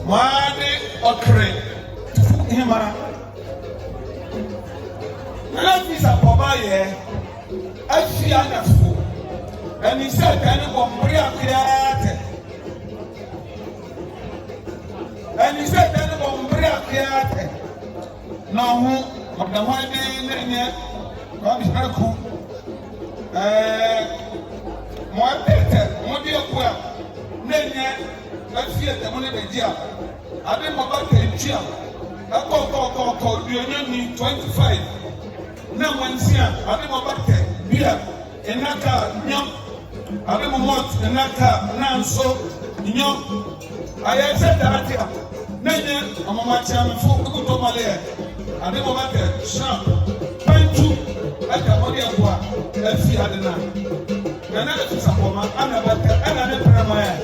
Wani okre hima na visa poba ye afia na fu ani se kan ko mbri akriate ani se kan ko mbri akriate na hu mabda wani ne ko bi ku mo tete mo di akwa nenye afia te mo ne bejia ade mo ba te tia akọ duonyani 25 na wansia ade mo ba te bia enaka nyam ade mo mot enaka nanso nyam ayese daratia nenye amama chamfo ko to male ade mo ba te sharp pantu ade mo di akwa afia ade na na na support ana ba te ana ne prama ya